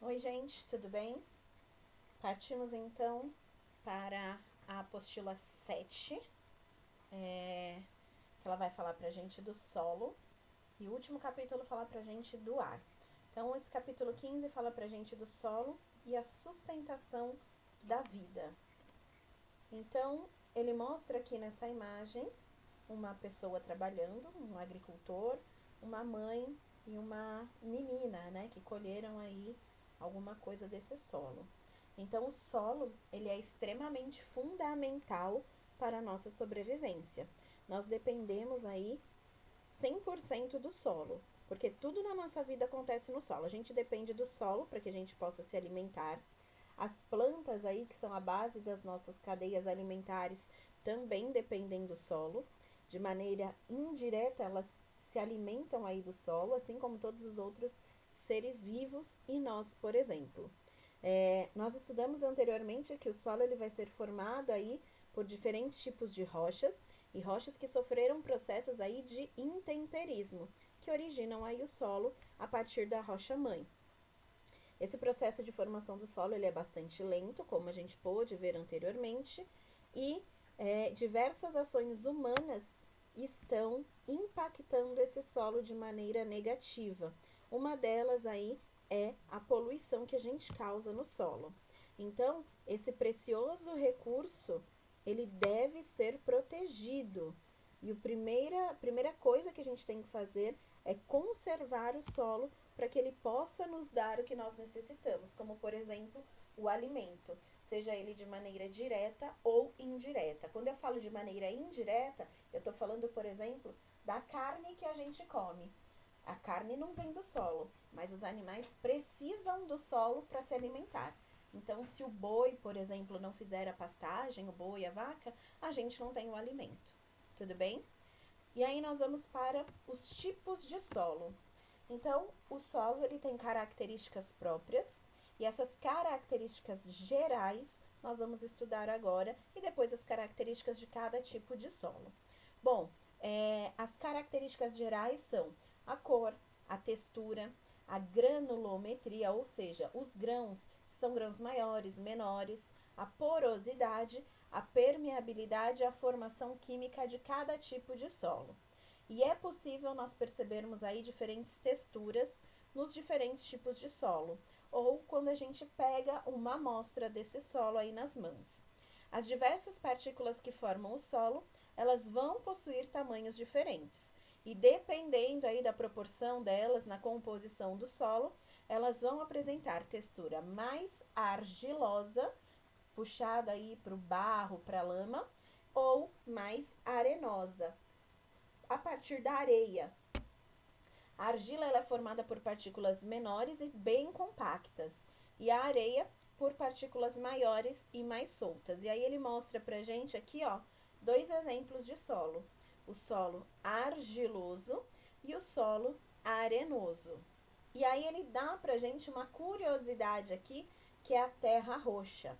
Oi, gente, tudo bem? Partimos então para a apostila 7, que ela vai falar pra gente do solo, e o último capítulo fala pra gente do ar. Então, esse capítulo 15 fala pra gente do solo e a sustentação da vida. Então, ele mostra aqui nessa imagem uma pessoa trabalhando, um agricultor, uma mãe e uma menina, né, que colheram aí alguma coisa desse solo. Então, o solo, ele é extremamente fundamental para a nossa sobrevivência. Nós dependemos aí 100% do solo, porque tudo na nossa vida acontece no solo. A gente depende do solo para que a gente possa se alimentar. As plantas aí, que são a base das nossas cadeias alimentares, também dependem do solo. De maneira indireta, elas se alimentam aí do solo, assim como todos os outros seres vivos e nós, por exemplo. Nós estudamos anteriormente que o solo ele vai ser formado aí por diferentes tipos de rochas e rochas que sofreram processos aí de intemperismo, que originam aí o solo a partir da rocha mãe. Esse processo de formação do solo ele é bastante lento, como a gente pôde ver anteriormente, e diversas ações humanas estão impactando esse solo de maneira negativa. Uma delas aí é a poluição que a gente causa no solo. Então, esse precioso recurso, ele deve ser protegido. E a primeira coisa que a gente tem que fazer é conservar o solo para que ele possa nos dar o que nós necessitamos, como, por exemplo, o alimento, seja ele de maneira direta ou indireta. Quando eu falo de maneira indireta, eu estou falando, por exemplo, da carne que a gente come. A carne não vem do solo, mas os animais precisam do solo para se alimentar. Então, se o boi, por exemplo, não fizer a pastagem, o boi e a vaca, a gente não tem o alimento. Tudo bem? E aí nós vamos para os tipos de solo. Então, o solo ele tem características próprias e essas características gerais nós vamos estudar agora e depois as características de cada tipo de solo. Bom, as características gerais são a cor, a textura, a granulometria, ou seja, os grãos são grãos maiores, menores, a porosidade, a permeabilidade e a formação química de cada tipo de solo. E é possível nós percebermos aí diferentes texturas nos diferentes tipos de solo, ou quando a gente pega uma amostra desse solo aí nas mãos. As diversas partículas que formam o solo, elas vão possuir tamanhos diferentes. E dependendo aí da proporção delas na composição do solo, elas vão apresentar textura mais argilosa, puxada aí para o barro, para a lama, ou mais arenosa, a partir da areia. A argila ela é formada por partículas menores e bem compactas, e a areia por partículas maiores e mais soltas. E aí ele mostra pra gente aqui, ó, dois exemplos de solo: o solo argiloso e o solo arenoso. E aí ele dá pra gente uma curiosidade aqui, que é a terra roxa.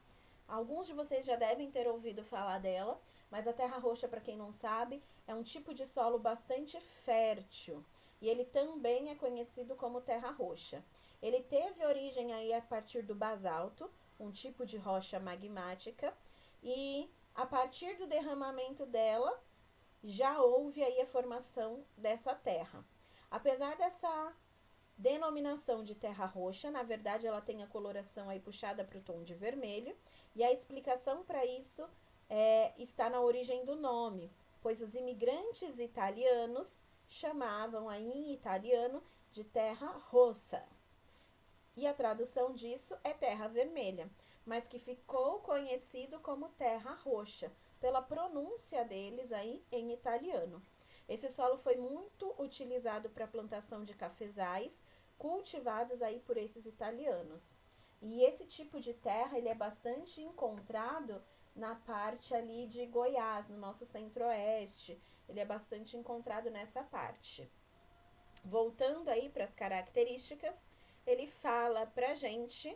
Alguns de vocês já devem ter ouvido falar dela, mas a terra roxa, para quem não sabe, é um tipo de solo bastante fértil e ele também é conhecido como terra roxa. Ele teve origem aí a partir do basalto, um tipo de rocha magmática, e a partir do derramamento dela já houve aí a formação dessa terra. Apesar dessa denominação de terra roxa, na verdade ela tem a coloração aí puxada para o tom de vermelho, e a explicação para isso está na origem do nome, pois os imigrantes italianos chamavam aí em italiano de terra rossa. E a tradução disso é terra vermelha, mas que ficou conhecido como terra roxa, pela pronúncia deles aí em italiano. Esse solo foi muito utilizado para a plantação de cafezais, cultivados aí por esses italianos. E esse tipo de terra, ele é bastante encontrado na parte ali de Goiás, no nosso centro-oeste. Ele é bastante encontrado nessa parte. Voltando aí para as características, ele fala pra gente,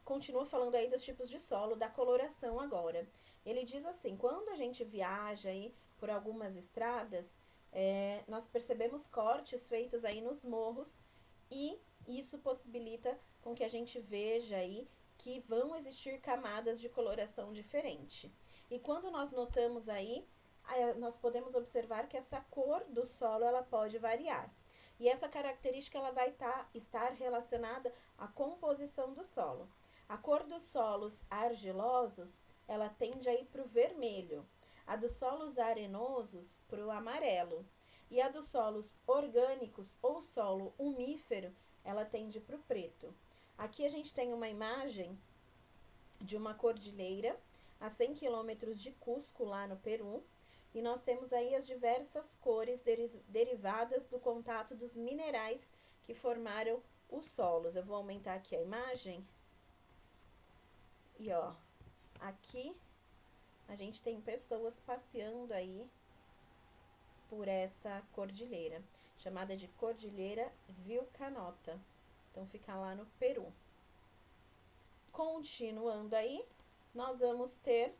continua falando aí dos tipos de solo, da coloração agora. Ele diz assim: quando a gente viaja aí por algumas estradas, nós percebemos cortes feitos aí nos morros e isso possibilita com que a gente veja aí que vão existir camadas de coloração diferente. E quando nós notamos aí, nós podemos observar que essa cor do solo ela pode variar. E essa característica ela vai estar relacionada à composição do solo. A cor dos solos argilosos, ela tende a ir para o vermelho. A dos solos arenosos, para o amarelo. E a dos solos orgânicos ou solo umífero, ela tende para o preto. Aqui a gente tem uma imagem de uma cordilheira a 100 quilômetros de Cusco, lá no Peru. E nós temos aí as diversas cores derivadas do contato dos minerais que formaram os solos. Eu vou aumentar aqui a imagem. E ó, aqui a gente tem pessoas passeando aí por essa cordilheira, chamada de Cordilheira Vilcanota. Então fica lá no Peru. Continuando aí, nós vamos ter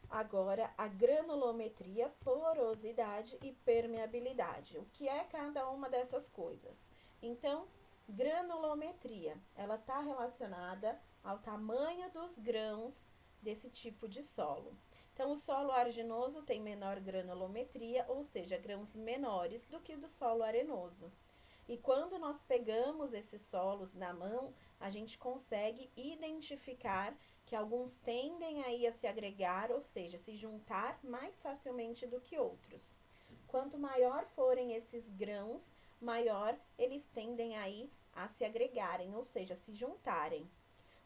agora a granulometria, porosidade e permeabilidade. O que é cada uma dessas coisas? Então, granulometria, ela está relacionada ao tamanho dos grãos desse tipo de solo. Então, o solo arginoso tem menor granulometria, ou seja, grãos menores do que o do solo arenoso. E quando nós pegamos esses solos na mão, a gente consegue identificar que alguns tendem aí a se agregar, ou seja, se juntar mais facilmente do que outros. Quanto maior forem esses grãos, maior eles tendem aí a se agregarem, ou seja, se juntarem.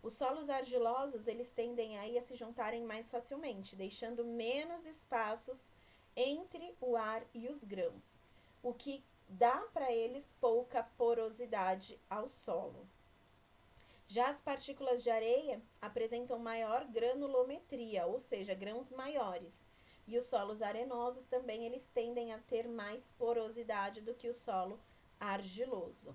Os solos argilosos, eles tendem aí a se juntarem mais facilmente, deixando menos espaços entre o ar e os grãos, o que dá para eles pouca porosidade ao solo. Já as partículas de areia apresentam maior granulometria, ou seja, grãos maiores. E os solos arenosos também eles tendem a ter mais porosidade do que o solo argiloso.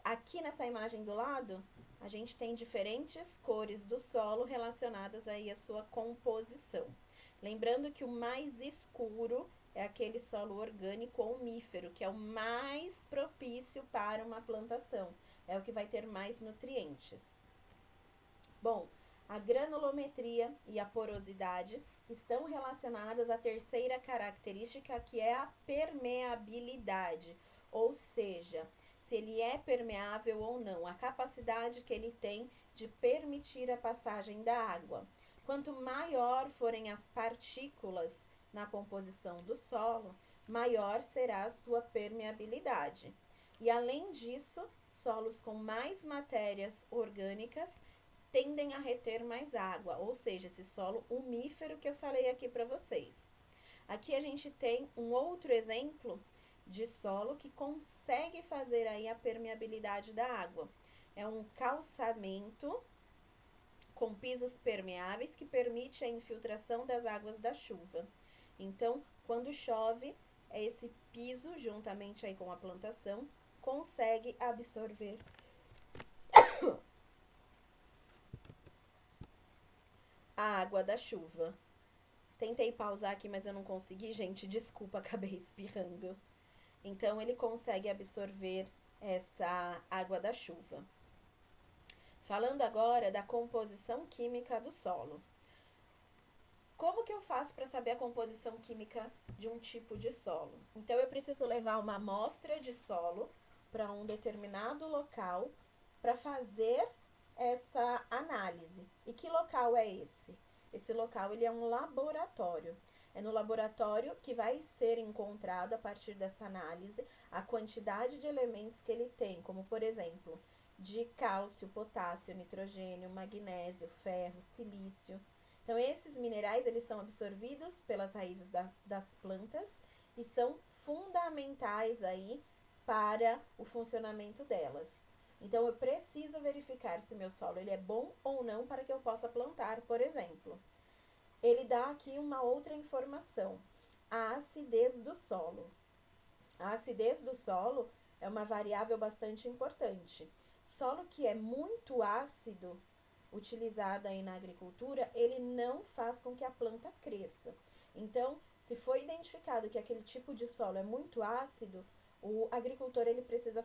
Aqui nessa imagem do lado, a gente tem diferentes cores do solo relacionadas aí à sua composição. Lembrando que o mais escuro é aquele solo orgânico ou umífero, que é o mais propício para uma plantação. É o que vai ter mais nutrientes. Bom, a granulometria e a porosidade estão relacionadas à terceira característica, que é a permeabilidade, ou seja, se ele é permeável ou não, a capacidade que ele tem de permitir a passagem da água. Quanto maior forem as partículas na composição do solo, maior será a sua permeabilidade. E além disso, solos com mais matérias orgânicas tendem a reter mais água, ou seja, esse solo umífero que eu falei aqui para vocês. Aqui a gente tem um outro exemplo de solo que consegue fazer aí a permeabilidade da água. É um calçamento com pisos permeáveis que permite a infiltração das águas da chuva. Então, quando chove, esse piso, juntamente aí com a plantação, consegue absorver a água da chuva. Tentei pausar aqui, mas eu não consegui, gente, desculpa, acabei espirrando. Então, ele consegue absorver essa água da chuva. Falando agora da composição química do solo. Como que eu faço para saber a composição química de um tipo de solo? Então, eu preciso levar uma amostra de solo para um determinado local para fazer essa análise. E que local é esse? Esse local ele é um laboratório. É no laboratório que vai ser encontrado, a partir dessa análise, a quantidade de elementos que ele tem, como por exemplo, de cálcio, potássio, nitrogênio, magnésio, ferro, silício. Então, esses minerais eles são absorvidos pelas raízes das plantas e são fundamentais aí para o funcionamento delas. Então, eu preciso verificar se meu solo ele é bom ou não para que eu possa plantar, por exemplo. Ele dá aqui uma outra informação, a acidez do solo. A acidez do solo é uma variável bastante importante. Solo que é muito ácido, utilizado aí na agricultura, ele não faz com que a planta cresça. Então, se foi identificado que aquele tipo de solo é muito ácido, o agricultor ele precisa